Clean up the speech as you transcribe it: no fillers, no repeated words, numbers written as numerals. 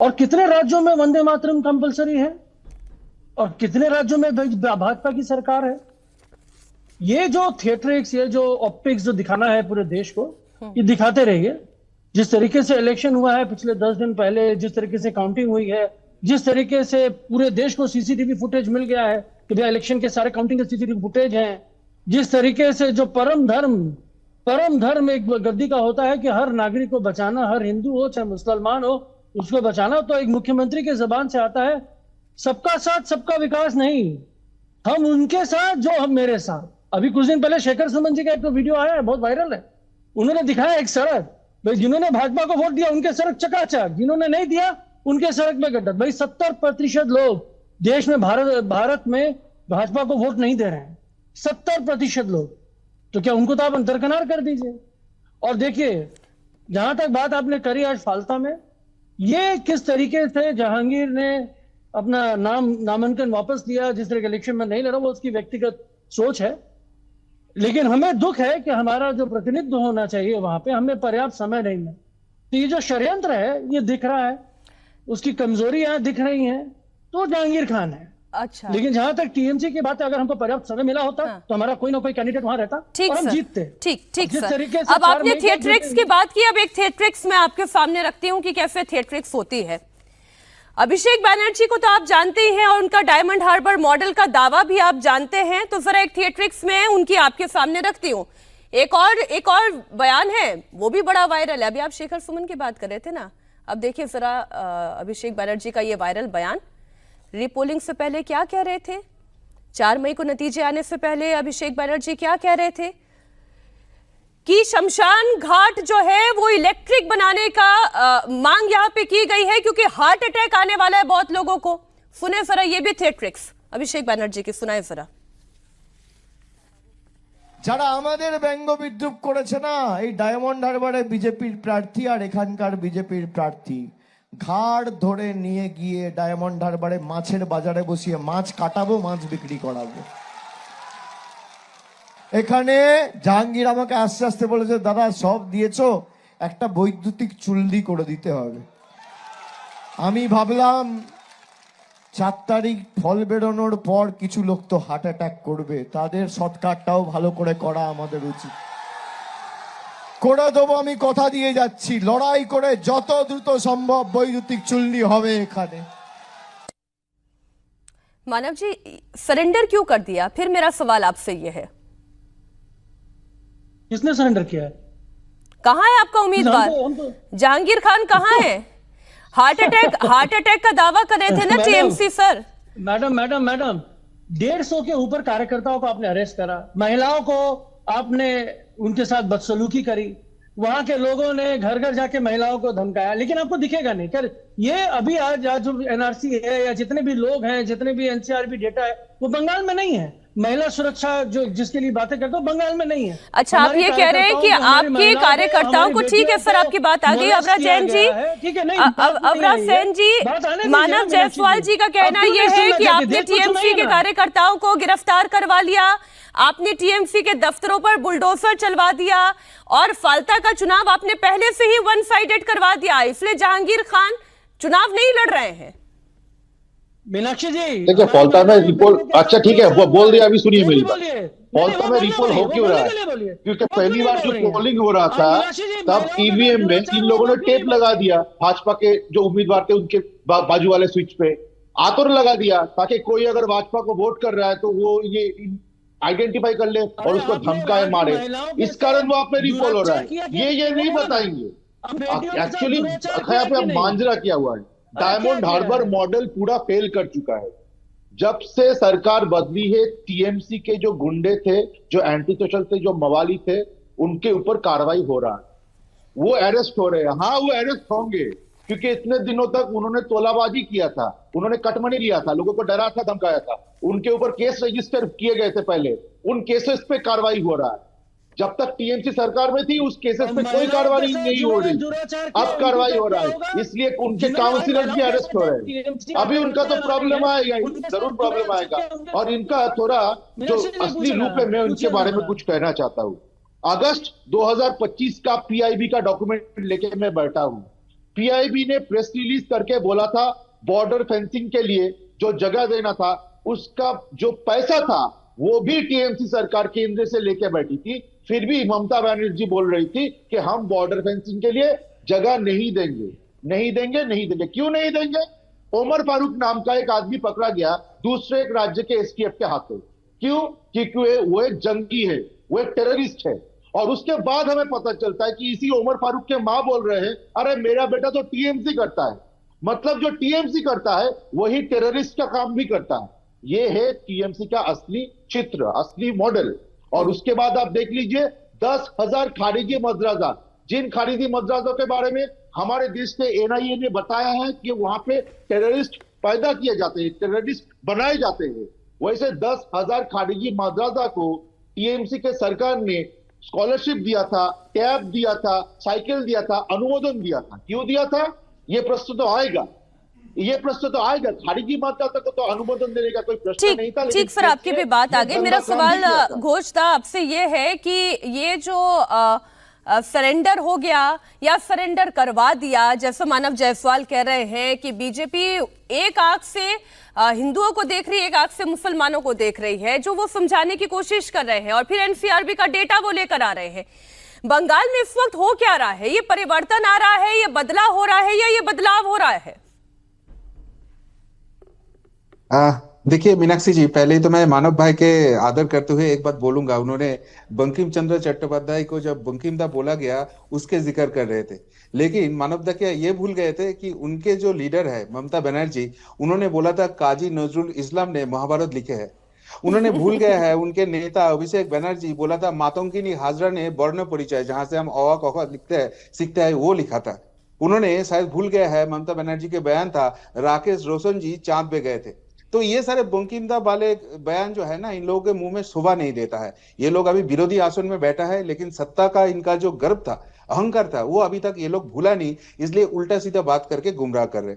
और कितने राज्यों में वंदे मातरम कंपलसरी है और कितने राज्यों में भाजपा की सरकार है। ये जो थिएट्रिक्स, ये जो ऑप्टिक्स जो दिखाना है पूरे देश को, ये दिखाते रहिए। जिस तरीके से इलेक्शन हुआ है पिछले 10 दिन पहले, जिस तरीके से काउंटिंग हुई है, जिस तरीके से पूरे देश को सीसीटीवी फुटेज मिल गया है कि भैया इलेक्शन के सारे काउंटिंग के सीसीटीवी फुटेज हैं, जिस तरीके से जो परम धर्म एक गद्दी का होता है कि हर नागरिक को बचाना, हर हिंदू हो चाहे मुसलमान हो उसको बचाना, तो एक मुख्यमंत्री के जबान से आता है सबका साथ सबका विकास नहीं, हम उनके साथ जो हम मेरे साथ। अभी कुछ दिन पहले शेखर सुमन जी का एक तो वीडियो आया है, बहुत वायरल है। उन्होंने दिखाया एक सड़क, भाई जिन्होंने भाजपा को वोट दिया उनके सड़क चकाचक, जिन्होंने नहीं दिया उनके सड़क में गड्ढा। भाई 70% लोग देश में भारत में भाजपा को वोट नहीं दे रहे हैं, 70% लोग। तो क्या उनको तो आप दरकिनार कर दीजिए। और देखिए, जहां तक बात आपने करी आज फालता में, ये किस तरीके से जहांगीर ने अपना नामांकन वापस लिया, जिस तरह के इलेक्शन में नहीं लड़ा, वो उसकी व्यक्तिगत सोच है। लेकिन हमें दुख है कि हमारा जो प्रतिनिधित्व होना चाहिए वहां पे हमें पर्याप्त समय नहीं है। तो ये जो षड्यंत्र है ये दिख रहा है, उसकी कमजोरियां दिख रही हैं, तो जहांगीर खान है। अच्छा, लेकिन जहां तक टीएमसी की बात है, अगर हमको पर्याप्त समय मिला होता तो हमारा कोई ना कोई कैंडिडेट वहां रहता और हम जीतते। ठीक सर। अब आपने थिएट्रिक्स की बात की, अब एक थिएट्रिक्स मैं आपके सामने रखती हूँ कि कैसे थिएट्रिक्स होती है। अभिषेक बैनर्जी को तो आप जानते ही हैं और उनका डायमंड हार्बर मॉडल का दावा भी आप जानते हैं, तो जरा एक थिएट्रिक्स में उनकी आपके सामने रखती हूँ। एक और बयान है, वो भी बड़ा वायरल है। अभी आप शेखर सुमन की बात कर रहे थे ना, अब देखिए जरा अभिषेक बैनर्जी का ये वायरल बयान। रीपोलिंग से पहले क्या कह रहे थे, 4 मई को नतीजे आने से पहले अभिषेक बैनर्जी क्या कह रहे थे कि शमशान घाट जो है वो इलेक्ट्रिक बनाने का मांग यहाँ पे की गई है क्योंकि हार्ट अटैक आने वाला है बहुत लोगों को। सुने जरा, ये भी थिएट्रिक्स अभिषेक बैनर्जी की, सुनाए जरा। যারা আমাদের ব্যঙ্গ বিদ্রুপ করেছে না, এই ডায়মন্ড হারবারে বিজেপির প্রার্থী আর এখানকার বিজেপির প্রার্থী ঘাড় ধরে নিয়ে গিয়ে ডায়মন্ড হারবারে মাছের বাজারে বসিয়ে মাছ কাটাবো, মাছ বিক্রি করাবো। এখানে জাহাঙ্গীর আমাকে আস্তে আস্তে বলেছে, দাদা সব দিয়েছো, একটা বৈদ্যুতিক চুল্লি করে দিতে হবে। আমি ভাবলাম 4 তারিখ ফল বেরোনোর পর কিছু লোক তো হার্ট অ্যাটাক করবে, তাদের সৎকারটাও ভালো করে করা আমাদের উচিত। করে দেবো, আমি কথা দিয়ে যাচ্ছি, লড়াই করে যত দ্রুত সম্ভব বৈদ্যুতিক চুল্লি হবে এখানে। मानव जी, सरेंडर क्यों कर दिया? फिर मेरा सवाल आपसे ये है, किसने सरेंडर किया है? कहां है आपका उम्मीदवार? जहांगीर खान कहां है? हार्ट अटैक का दावा कर रहे थे ना टीएमसी सर। मैडम 150 के ऊपर कार्यकर्ताओं को आपने अरेस्ट करा, महिलाओं को आपने उनके साथ बदसलूकी करी, वहां के लोगों ने घर घर जाके महिलाओं को धमकाया, लेकिन आपको दिखेगा नहीं। कर ये अभी आज जो एनआरसी है या जितने भी लोग हैं, जितने भी एनसीआरबी डेटा है, वो बंगाल में नहीं है। महिला सुरक्षा जो जिसके लिए बातें करते हो बंगाल में नहीं है। अच्छा, आप ये कह रहे हैं कि आपके कार्यकर्ताओं को, ठीक है सर, आपकी बात आ गई। अवराज जैन जी, ठीक है, अवराज जैन जी, मानव जायसवाल जी का कहना यह है कि आपने टीएमसी के कार्यकर्ताओं को गिरफ्तार करवा लिया, आपने टीएमसी के दफ्तरों पर बुलडोजर चलवा दिया और फाल्ता का चुनाव आपने पहले से ही वन साइडेड करवा दिया, इसलिए जहांगीर खान चुनाव नहीं लड़ रहे हैं। मीनाक्षी जी, देखिए फाल्ता में रिपोल, अच्छा ठीक है वो बोल दिया, अभी सुनिए मेरी बात। फाल्ता में रिपोल हो क्यों रहा है? क्योंकि पहली बार जो पोलिंग हो रहा था तब ईवीएम में इन लोगों ने टेप लगा दिया, भाजपा के जो उम्मीदवार थे उनके बाजू वाले स्विच पे आतुर लगा दिया, ताकि कोई अगर भाजपा को वोट कर रहा है तो वो ये आइडेंटिफाई कर ले और उसको धमकाए मारे। इस कारण वो आप में रिपोल हो रहा है, ये नहीं बताएंगे। एक्चुअली यहाँ पे मांजरा किया हुआ है, डायमंड हार्बर मॉडल पूरा फेल कर चुका है। जब से सरकार बदली है, टीएमसी के जो गुंडे थे, जो एंटी सोशल थे, जो मवाली थे, उनके ऊपर कार्रवाई हो रहा है, वो अरेस्ट हो रहे हैं। हाँ, वो अरेस्ट होंगे क्योंकि इतने दिनों तक उन्होंने तोलाबाजी किया था, उन्होंने कटमनी लिया था, लोगों को डरा था, धमकाया था, उनके ऊपर केस रजिस्टर किए गए थे पहले, उन केसेस पे कार्रवाई हो रहा है। जब तक टीएमसी सरकार में थी उस केसेस पे कोई कार्रवाई नहीं हो रही, अब कार्रवाई हो रहा है, इसलिए उनके काउंसिलर भी अरेस्ट हो रहे हैं। अभी उनका तो प्रॉब्लम आएगा, जरूर प्रॉब्लम आएगा। और इनका थोड़ा जो असली रूप है, मैं उनके बारे में कुछ कहना चाहता हूं। अगस्त 2025 का पीआईबी का डॉक्यूमेंट लेके मैं बैठा हूं, पीआईबी ने प्रेस रिलीज करके बोला था बॉर्डर फेंसिंग के लिए जो जगह देना था उसका जो पैसा था वो भी टीएमसी सरकार केंद्र से लेके बैठी थी। फिर भी ममता बनर्जी बोल रही थी कि हम बॉर्डर फेंसिंग के लिए जगह नहीं देंगे, नहीं देंगे, नहीं देंगे। क्यों नहीं देंगे? उमर फारूक नाम का एक आदमी पकड़ा गया दूसरे एक राज्य के एसटीएफ के हाथों। क्यों? क्योंकि वो एक जंगी है, वो एक टेररिस्ट है। और उसके बाद हमें पता चलता है कि इसी उमर फारूक के मां बोल रहे हैं अरे मेरा बेटा तो टीएमसी करता है। मतलब जो टीएमसी करता है वही टेररिस्ट का काम भी करता है। ये है टीएमसी का असली चित्र, असली मॉडल। और उसके बाद आप देख लीजिए 10,000 खारिजी मदरसा, जिन खारिजी मदरसों के बारे में हमारे देश के एनआईए ने बताया है कि वहां पे टेररिस्ट पैदा किए जाते हैं, टेररिस्ट बनाए जाते हैं, वैसे 10,000 खारिजी मदरसा को टीएमसी के सरकार ने स्कॉलरशिप दिया था, टैब दिया था, साइकिल दिया था, अनुमोदन दिया था। क्यों दिया था? ये प्रश्न तो आएगा, ये प्रश्न तो आएगा। खारिजी मदरसा को तो अनुमोदन देने का कोई प्रश्न नहीं था। ठीक सर, आपकी भी बात आ गई। मेरा सवाल घोष था आपसे ये है कि ये जो सरेंडर हो गया या सरेंडर करवा दिया, जैसे मानव जायसवाल कह रहे हैं कि बीजेपी एक आंख से हिंदुओं को देख रही है, एक आंख से मुसलमानों को देख रही है, जो वो समझाने की कोशिश कर रहे हैं और फिर एनसीआरबी का डेटा वो लेकर आ रहे हैं। बंगाल में इस वक्त हो क्या रहा है? ये परिवर्तन आ रहा है, ये बदलाव हो रहा है या ये बदलाव हो रहा है? देखिए मीनाक्षी जी, पहले ही तो मैं मानव भाई के आदर करते हुए एक बात बोलूंगा। उन्होंने बंकिम चंद्र चट्टोपाध्याय को जब बंकिम दा बोला गया उसके जिक्र कर रहे थे, लेकिन मानव दा क्या ये भूल गए थे कि उनके जो लीडर है ममता बनर्जी, उन्होंने बोला था काजी नजरुल इस्लाम ने महाभारत लिखे है। उन्होंने भूल गया है उनके नेता अभिषेक बनर्जी बोला था मातंगिनी हाजरा ने वर्ण परिचय, जहां से हम अ क ख लिखते हैं सीखते हैं, वो लिखा था। उन्होंने शायद भूल गया है ममता बनर्जी के बयान था राकेश रोशन जी चांद पे गए थे। तो ये सारे बंकिम दा वाले बयान जो है ना, इन लोगों के मुंह में शोभा नहीं देता है। ये लोग अभी विरोधी आसन में बैठा है, लेकिन सत्ता का इनका जो गर्व था, अहंकार था, वो अभी तक ये लोग भूला नहीं, इसलिए उल्टा सीधा बात करके गुमराह कर रहे।